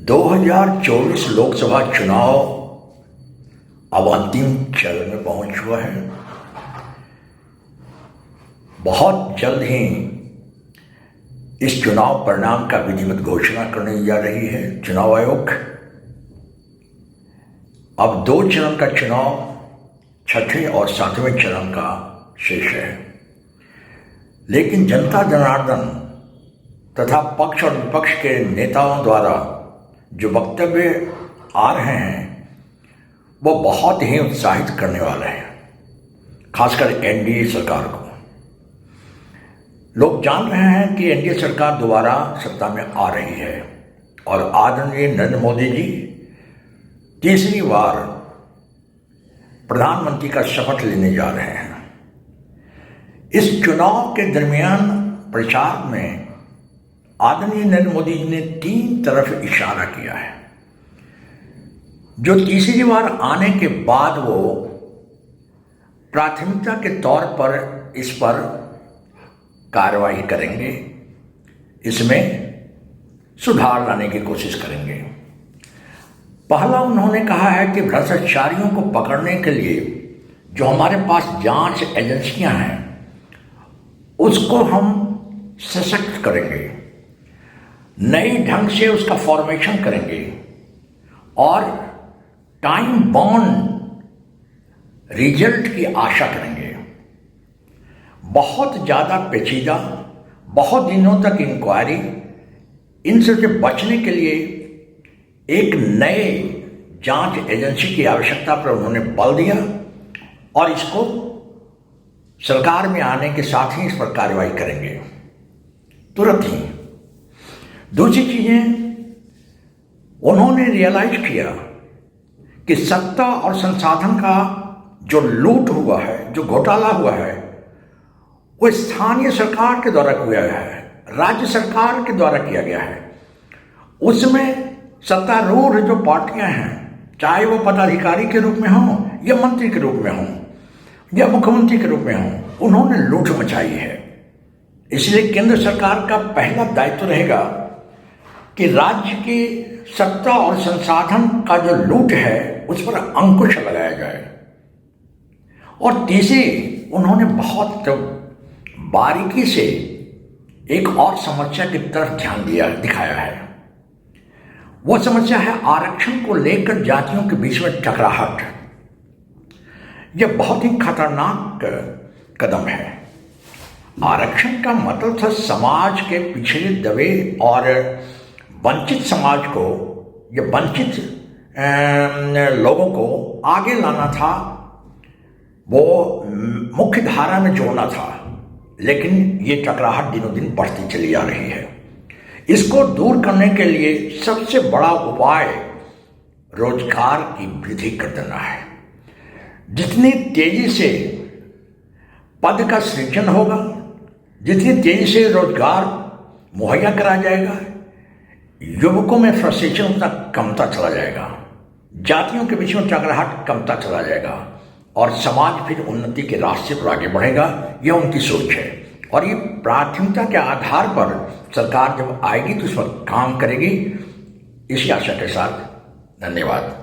2024 लोकसभा चुनाव अब अंतिम चरण में पहुंच चुका है। बहुत जल्द ही इस चुनाव परिणाम का विधिवत घोषणा करने जा रही है चुनाव आयोग। अब 2 चरण का चुनाव 6ठे और 7वें चरण का शेष है, लेकिन जनता जनार्दन तथा पक्ष और विपक्ष के नेताओं द्वारा जो वक्तव्य आ रहे हैं वो बहुत ही उत्साहित करने वाले हैं, खासकर एनडीए सरकार को। लोग जान रहे हैं कि एनडीए सरकार दोबारा सत्ता में आ रही है और आदरणीय नरेंद्र मोदी जी तीसरी बार प्रधानमंत्री का शपथ लेने जा रहे हैं। इस चुनाव के दरमियान प्रचार में आदरणीय नरेंद्र मोदी जी ने 3 तरफ इशारा किया है। जो तीसरी बार आने के बाद वो प्राथमिकता के तौर पर इस पर कार्रवाई करेंगे, इसमें सुधार लाने की कोशिश करेंगे। पहला उन्होंने कहा है कि भ्रष्टाचारियों को पकड़ने के लिए जो हमारे पास जांच एजेंसियां हैं उसको हम सशक्त करेंगे, नई ढंग से उसका फॉर्मेशन करेंगे और टाइम बाउंड रिजल्ट की आशा करेंगे। बहुत ज़्यादा पेचीदा, बहुत दिनों तक इंक्वायरी, इनसे बचने के लिए एक नए जांच एजेंसी की आवश्यकता पर उन्होंने बल दिया और इसको सरकार में आने के साथ ही इस पर कार्रवाई करेंगे तुरंत ही। दूसरी चीजें, उन्होंने रियलाइज किया कि सत्ता और संसाधन का जो लूट हुआ है, जो घोटाला हुआ है, वो स्थानीय सरकार के द्वारा किया गया है, राज्य सरकार के द्वारा किया गया है। उसमें सत्तारूढ़ जो पार्टियां हैं, चाहे वो पदाधिकारी के रूप में हों या मंत्री के रूप में हों या मुख्यमंत्री के रूप में हों, उन्होंने लूट मचाई है। इसलिए केंद्र सरकार का पहला दायित्व रहेगा कि राज्य की सत्ता और संसाधन का जो लूट है उस पर अंकुश लगाया जाए। और तीसरी, उन्होंने बहुत बारीकी से एक और समस्या की तरफ ध्यान दिखाया है। वो समस्या है आरक्षण को लेकर जातियों के बीच में टकराहट। यह बहुत ही खतरनाक कदम है। आरक्षण का मतलब था समाज के पिछड़े दबे और वंचित समाज को या वंचित लोगों को आगे लाना था, वो मुख्य धारा में जोड़ना था। लेकिन ये टकराहट दिनों दिन बढ़ती चली जा रही है। इसको दूर करने के लिए सबसे बड़ा उपाय रोजगार की वृद्धि कर देना है। जितनी तेजी से पद का सृजन होगा, जितनी तेजी से रोजगार मुहैया कराया जाएगा, युवकों में फ्रस्ट्रेशन उतना कमता चला जाएगा, जातियों के बीच में टकराहट कमता चला जाएगा और समाज फिर उन्नति के रास्ते पर आगे बढ़ेगा। यह उनकी सोच है और ये प्राथमिकता के आधार पर सरकार जब आएगी तो उस पर काम करेगी। इसी आशा के साथ धन्यवाद।